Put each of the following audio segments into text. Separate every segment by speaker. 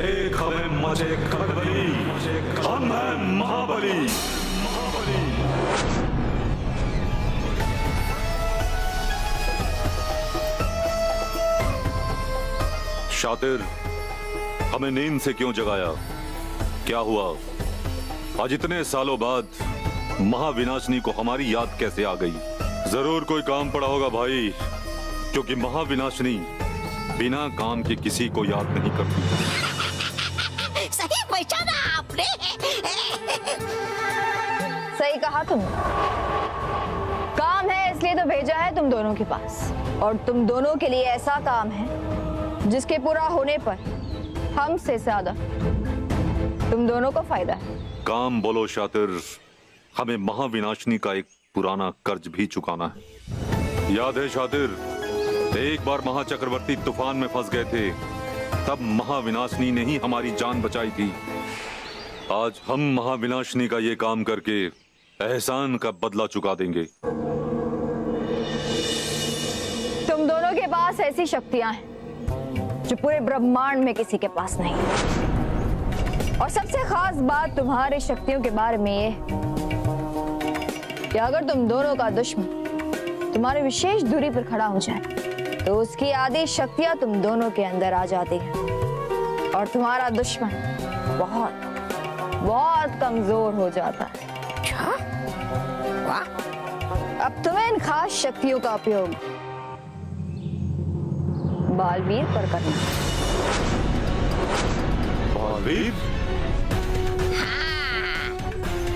Speaker 1: देख हमें मजे खलबली, हम हैं महाबली। शातिर, हमें नींद से क्यों जगाया? क्या हुआ? आज इतने सालों बाद महाविनाशनी को हमारी याद कैसे आ गई? जरूर कोई काम पड़ा होगा भाई, क्योंकि महाविनाशनी बिना काम के किसी को याद नहीं करती।
Speaker 2: सही पहचाना आपने।
Speaker 3: सही कहा तुमने। काम है इसलिए तो भेजा है तुम दोनों के पास, और तुम दोनों के लिए ऐसा काम है जिसके पूरा होने पर हमसे ज्यादा तुम दोनों को फायदा है।
Speaker 1: काम बोलो शातिर, हमें महाविनाशनी का एक पुराना कर्ज भी चुकाना है। याद है शातिर, एक बार महाचक्रवर्ती तूफान में फंस गए थे, तब महाविनाशनी ने ही हमारी जान बचाई थी। आज हम महाविनाशनी का ये काम करके एहसान का बदला चुका देंगे।
Speaker 3: तुम दोनों के पास ऐसी शक्तियां हैं जो पूरे ब्रह्मांड में किसी के पास नहीं है। और सबसे खास बात तुम्हारी शक्तियों के बारे में ये कि अगर तुम दोनों का दुश्मन तुम्हारे विशेष दूरी पर खड़ा हो जाए तो उसकी आधी शक्तियां तुम दोनों के अंदर आ जाती है, और तुम्हारा दुश्मन बहुत बहुत कमजोर हो जाता है। अब तुम्हें इन खास शक्तियों का उपयोग बालवीर पर करना।
Speaker 1: बालवीर?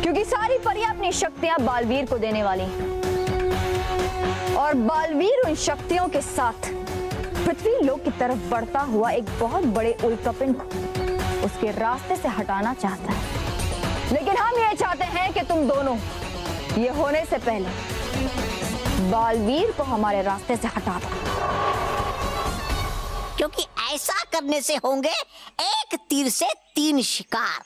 Speaker 3: क्योंकि सारी परियां अपनी शक्तियां बालवीर को देने वाली हैं, और बालवीर उन शक्तियों के साथ पृथ्वी लोक की तरफ बढ़ता हुआ एक बहुत बड़े उल्कापिंड को उसके रास्ते से हटाना चाहता है। लेकिन हम ये चाहते हैं कि तुम दोनों ये होने से पहले बालवीर को हमारे रास्ते से हटा दो,
Speaker 2: क्योंकि ऐसा करने से होंगे एक तीर से तीन शिकार।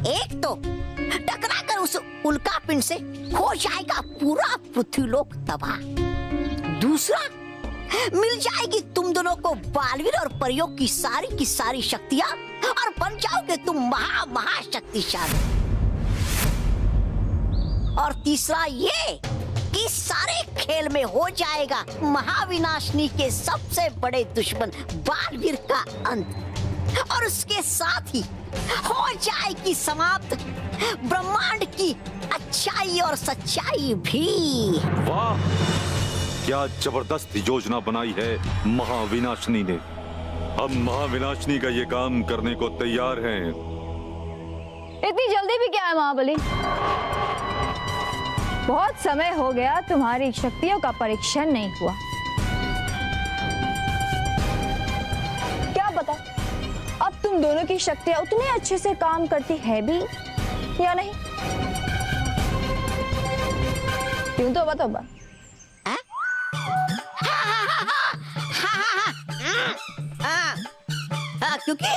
Speaker 2: एक तो टकराकर उस उल्कापिंड से हो जाएगा पूरा पृथ्वीलोक तबाह, दूसरा मिल जाएगी तुम दोनों को बालवीर और परियों की सारी शक्तियां, और बन जाओगे तुम महाशक्तिशाली। और तीसरा ये कि सारे खेल में हो जाएगा महाविनाशनी के सबसे बड़े दुश्मन बालवीर का अंत, और उसके साथ ही हो जाएगी समाप्त ब्रह्मांड की अच्छाई और सच्चाई भी।
Speaker 1: वाह, क्या जबरदस्त योजना बनाई है महाविनाशनी ने। हम महाविनाशनी का ये काम करने को तैयार हैं।
Speaker 3: इतनी जल्दी भी क्या है महाबली? बहुत समय हो गया तुम्हारी शक्तियों का परीक्षण नहीं हुआ। क्या पता अब तुम दोनों की शक्तियां उतने अच्छे से काम करती है भी या नहीं। क्यों तो बताओ।
Speaker 2: क्योंकि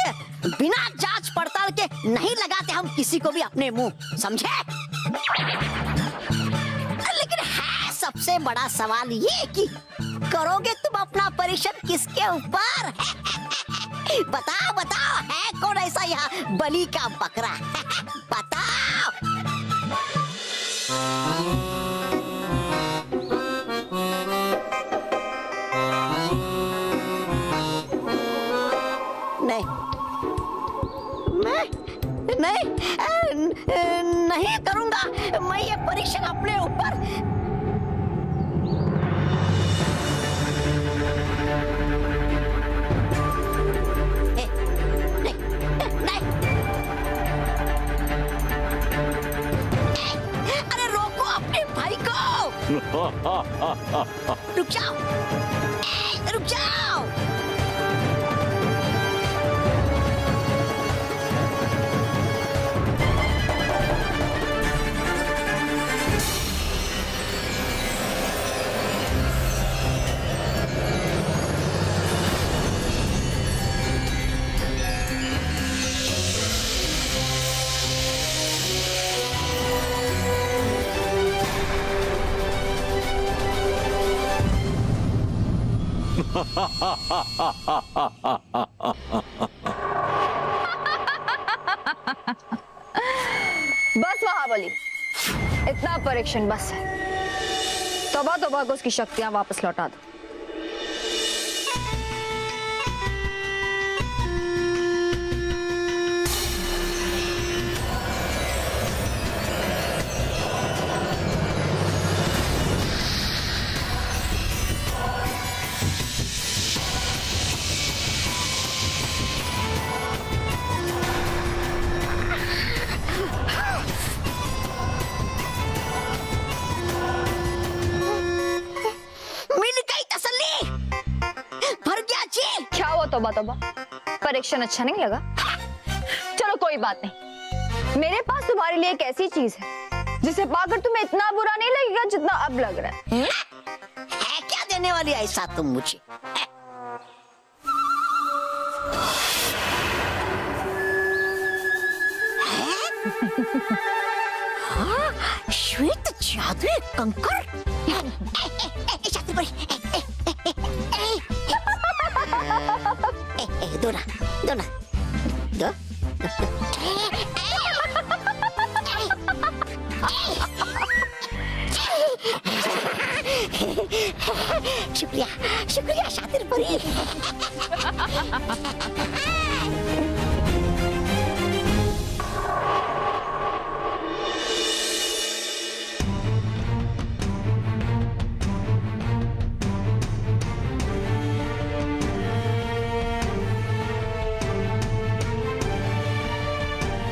Speaker 2: बिना जांच पड़ताल के नहीं लगाते हम किसी को भी अपने मुंह, समझे? लेकिन है सबसे बड़ा सवाल ये कि करोगे तुम अपना परीक्षण किसके ऊपर? बताओ बताओ, है कौन ऐसा यहाँ बलि का बकरा? बताओ। नहीं करूंगा मैं ये परीक्षण अपने ऊपर। अरे रोको अपने भाई को। रुक जाओ, रुक जाओ।
Speaker 3: बस महाबली, इतना परीक्षण बस है। तौबा तौबा को उसकी शक्तियां वापस लौटा दो।
Speaker 2: मिल गई तसल्ली, भर गया जेल।
Speaker 3: क्या हुआ तौबा तौबा, परीक्षण अच्छा नहीं लगा? चलो कोई बात नहीं, मेरे पास तुम्हारे लिए एक ऐसी चीज है जिसे पाकर तुम्हें इतना बुरा नहीं लगेगा जितना अब लग रहा है।
Speaker 2: है क्या देने वाली ऐसा तुम मुझे? हाँ, श्वेत जादुई कंकर। दो ना, दो ना, दो। शुक्रिया, शुक्रिया शातिर परी।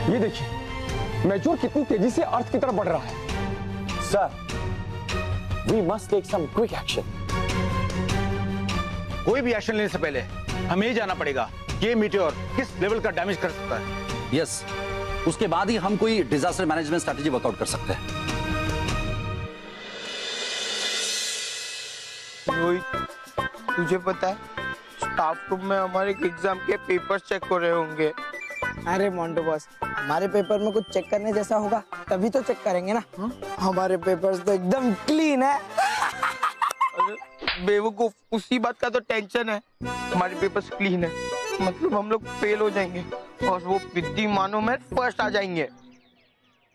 Speaker 4: ये देखिए, मैच्योर कितनी तेजी से अर्थ की तरफ बढ़ रहा है। Sir, we must take some quick action.
Speaker 5: कोई भी एक्शन लेने से पहले हमें ये जानना पड़ेगा कि ये मीटियोर किस लेवल का डैमेज कर सकता है।
Speaker 6: यस, उसके बाद ही हम कोई डिजास्टर मैनेजमेंट स्ट्रेटेजी वर्कआउट कर सकते हैं।
Speaker 7: रोहित, तुझे पता है स्टाफ रूम में हमारे एग्जाम के पेपर्स चेक हो रहे होंगे।
Speaker 8: अरे मोंटो बॉस, हमारे पेपर में कुछ चेक करने जैसा होगा तभी तो चेक करेंगे ना। हमारे पेपर्स तो एकदम क्लीन है।
Speaker 7: अरे बेवकूफ, उसी बात का तो टेंशन है। हमारे पेपर्स क्लीन है मतलब हम लोग फेल हो जाएंगे और वो विद्यमानों में फर्स्ट आ जाएंगे।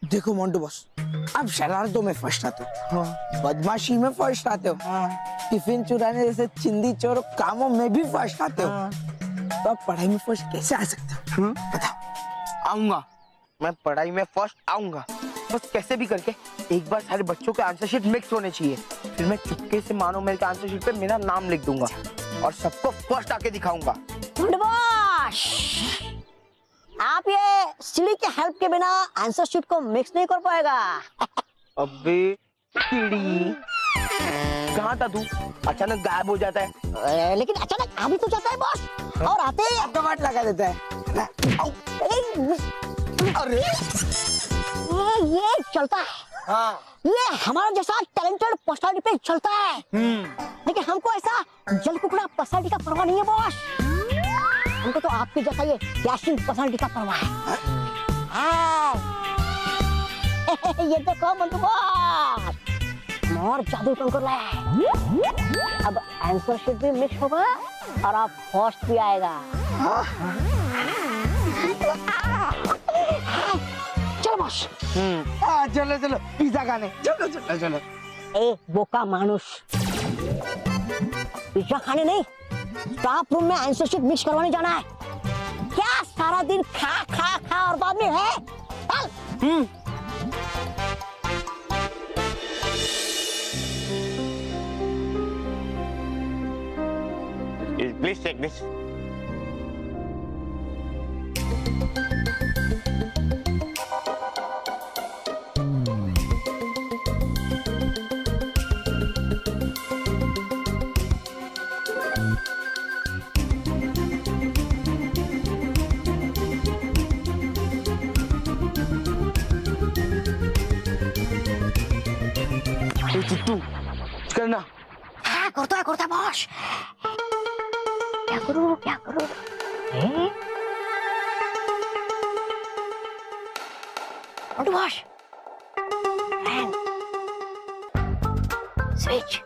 Speaker 8: देखो मोंटो बॉस, अब शरारतों में फर्स्ट आते हो, बदमाशी में फर्स्ट आते हो, टिफिन चुराने जैसे चिंदी चोर कामों में भी फर्स्ट आते हो, तो आप पढ़ाई में फर्स्ट कैसे आ सकते हो? बताओ।
Speaker 7: आऊंगा, मैं पढ़ाई में फर्स्ट आऊंगा, बस कैसे भी करके एक बार सारे बच्चों के आंसर शीट मिक्स होने चाहिए, फिर मैं चुपके से मानो मेल के आंसर शीट पे मेरा नाम लिख दूंगा और सबको फर्स्ट आके दिखाऊंगा।
Speaker 2: बॉस, आप ये सीढ़ी के हेल्प के बिना आंसर शीट को मिक्स नहीं कर पाएगा।
Speaker 7: अबे कीड़ी, कहाँ था तू? अचानक गायब हो जाता है।
Speaker 2: लेकिन अचानक आ भी तो जाता है बॉस, और आते ही
Speaker 8: आपका वाट लगा देता है।
Speaker 7: अरे
Speaker 2: ये चलता है।
Speaker 7: हाँ,
Speaker 2: ये हमारा जैसा टैलेंटेड पर्सनालिटी पे चलता है। लेकिन हमको ऐसा जल कुकड़ा पर्सनालिटी का परवाह नहीं है बॉस। हमको तो आपके जैसा ये डैशिंग पर्सनालिटी का परवाह है। हाँ। ये देखो मंटू बॉस, और जादू कंकर लाया है। अब आंसर शीट भी मिक्स होगा और आप फर्स्ट भी आएगा। चलो बॉस।
Speaker 8: चलो चलो पिज्जा खाने, चलो चलो चलो।
Speaker 2: ए बोका मानुस, पिज्जा खाने नहीं, स्टाफ रूम में आंसर शीट मिक्स करवाने जाना है। क्या सारा दिन खा खा खा और बाद में है? चल।
Speaker 7: Please take this. चिट्टू, करना।
Speaker 2: हाँ, करता है बॉस। क्या करूँ क्या करूँ? Boss, switch.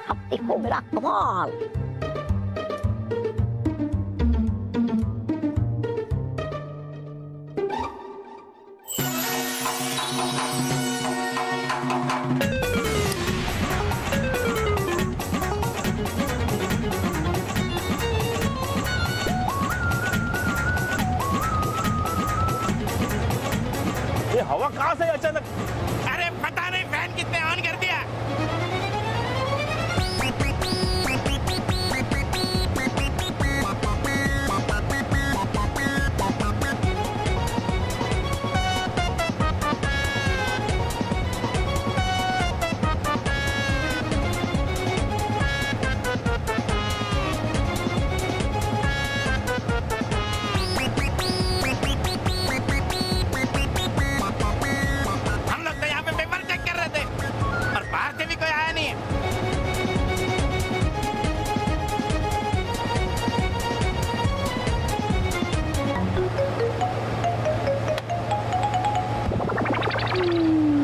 Speaker 2: अब देखो मेरा कमाल।
Speaker 4: ये हवा कहाँ से अचानक?
Speaker 5: अरे पता नहीं फैन कितने ऑन कर दिया। हम लोग तो यहाँ पे पेपर चेक कर रहे थे और बाहर से भी कोई आया नहीं है।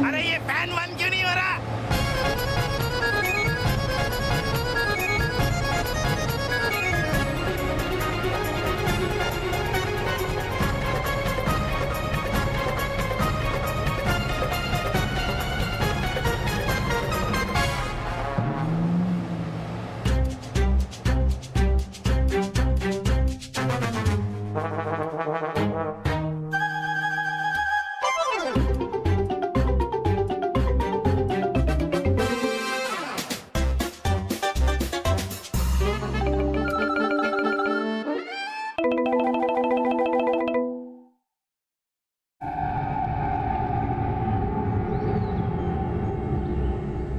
Speaker 5: अरे ये फैन वन क्यों नहीं हो रहा?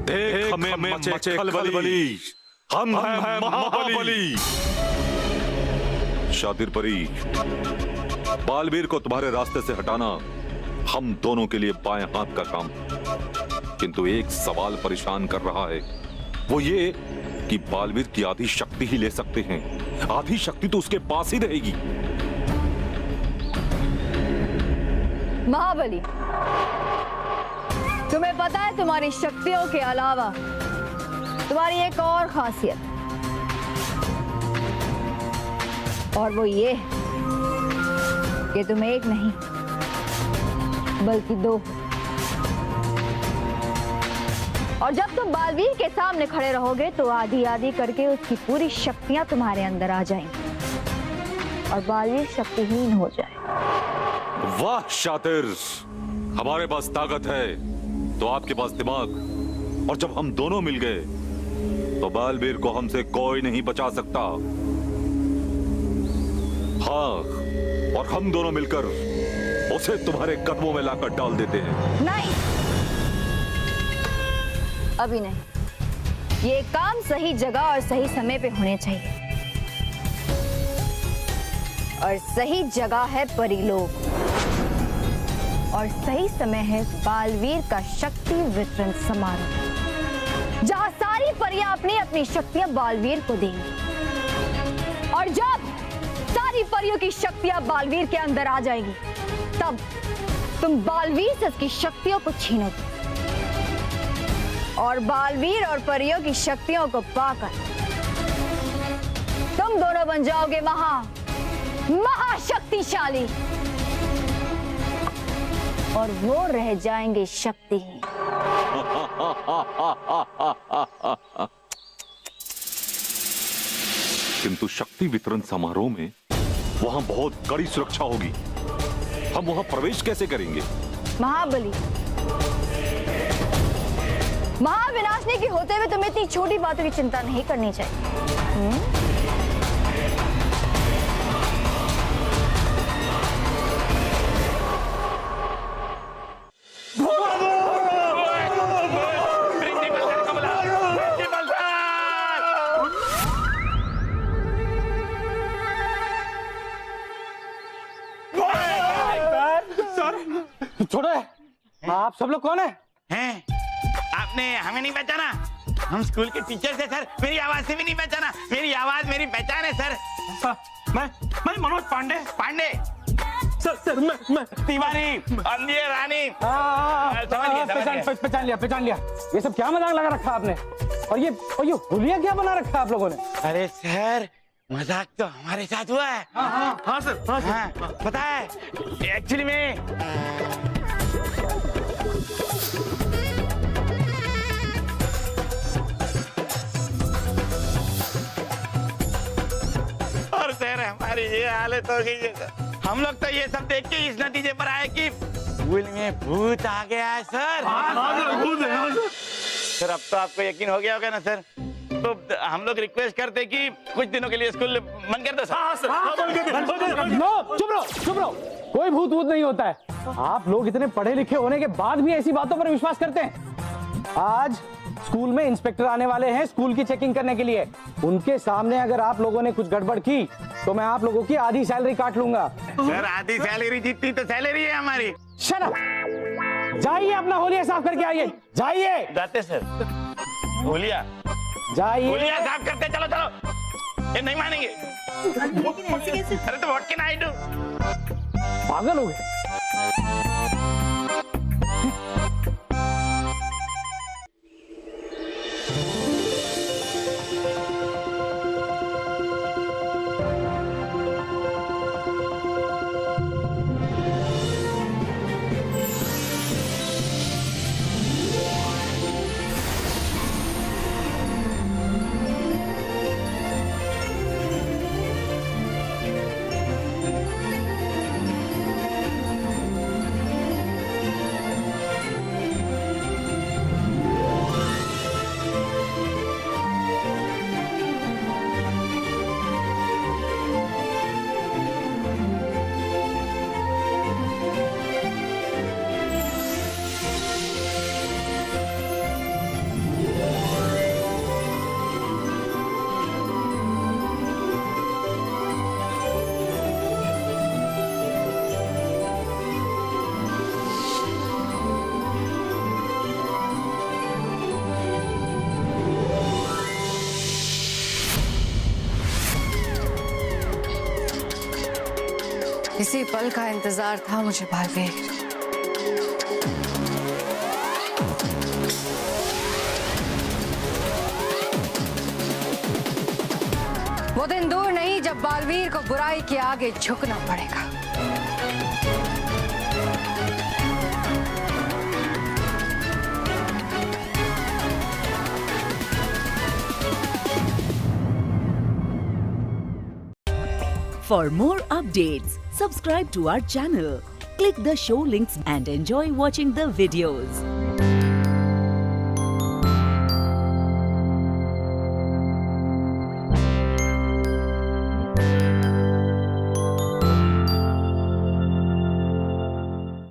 Speaker 1: देख हमें मचे खलबली, हम हैं महाबली। शातिर परी, बालवीर को तुम्हारे रास्ते से हटाना हम दोनों के लिए बाएं हाथ का काम, किंतु एक सवाल परेशान कर रहा है, वो ये कि बालवीर की आधी शक्ति ही ले सकते हैं, आधी शक्ति तो उसके पास ही रहेगी।
Speaker 3: महाबली, तुम्हें पता है तुम्हारी शक्तियों के अलावा तुम्हारी एक और खासियत, और वो ये कि तुम एक नहीं बल्कि दो। और जब तुम बालवीर के सामने खड़े रहोगे तो आधी आधी करके उसकी पूरी शक्तियां तुम्हारे अंदर आ जाएंगी और बालवीर शक्तिहीन हो जाए।
Speaker 1: वाह शातिर, हमारे पास ताकत है तो आपके पास दिमाग, और जब हम दोनों मिल गए तो बालवीर को हमसे कोई नहीं बचा सकता। हाँ, और हम दोनों मिलकर उसे तुम्हारे कदमों में लाकर डाल देते हैं।
Speaker 3: नहीं, अभी नहीं। ये काम सही जगह और सही समय पे होने चाहिए, और सही जगह है परीलोक, और सही समय है बालवीर का शक्ति वितरण समारोह, जहां सारी परियां अपनी अपनी शक्तियां बालवीर को देंगी। और जब सारी परियों की शक्तियां बालवीर के अंदर आ जाएंगी, तब तुम बालवीर से उसकी शक्तियों को छीनोगे, और बालवीर और परियों की शक्तियों को पाकर तुम दोनों बन जाओगे महाशक्तिशाली, और वो रह जाएंगे शक्तिहीन।
Speaker 1: किंतु शक्ति वितरण समारोह में वहां बहुत कड़ी सुरक्षा होगी, हम वहां प्रवेश कैसे करेंगे?
Speaker 3: महाबली, महाविनाशनी के होते हुए तुम्हें इतनी छोटी बातों की चिंता नहीं करनी चाहिए।
Speaker 4: छोड़ो, आप सब लोग कौन है?
Speaker 5: हैं? आपने हमें नहीं पहचाना? हम स्कूल के टीचर थे सर, मेरी आवाज से भी नहीं पहचाना? मेरी आवाज मेरी पहचान है सर।
Speaker 4: मैं मनोज पांडे।
Speaker 5: पांडे
Speaker 4: सर मैं
Speaker 5: तिवारी, अंधी रानी। समझ गया।
Speaker 4: पहचान लिया। ये सब क्या मजाक लगा रखा आपने? और ये हुलिया क्या बना रखा आप लोगों ने?
Speaker 5: अरे सर, मजाक तो हमारे साथ हुआ है।
Speaker 4: हाँ सर।
Speaker 5: हाँ, पता है एक्चुअली में दौलत हो गई है सर। हम लोग तो ये सब देख के इस नतीजे पर आए कि स्कूल में भूत आ गया है सर। सर अब तो आपको यकीन हो गया होगा ना सर। तो हम लोग रिक्वेस्ट करते कि कुछ दिनों के लिए स्कूल बंद कर दो सर।
Speaker 4: नो, चुप रहो। कोई भूत वूत नहीं होता है। आप लोग इतने पढ़े लिखे होने के बाद भी ऐसी बातों पर विश्वास करते हैं। आज स्कूल में इंस्पेक्टर आने वाले हैं स्कूल की चेकिंग करने के लिए। उनके सामने अगर आप लोगों ने कुछ गड़बड़ की तो मैं आप लोगों की आधी सैलरी काट लूंगा।
Speaker 5: सर आधी सैलरी जितनी तो सैलरी है हमारी।
Speaker 4: Shut up! जाइए अपना होलिया साफ करके आइए। जाइए।
Speaker 5: जाते सर। होलिया
Speaker 4: जाइए।
Speaker 5: साफ करते। चलो चलो। ये नहीं मानेंगे। अरे तो व्हाट कैन आई डू?
Speaker 4: पागल हो गए।
Speaker 3: इसी पल का इंतजार था मुझे बालवीर। वो दिन दूर नहीं जब बालवीर को बुराई के आगे झुकना पड़ेगा।
Speaker 9: For more updates, subscribe to our channel, click the show links and enjoy watching the videos.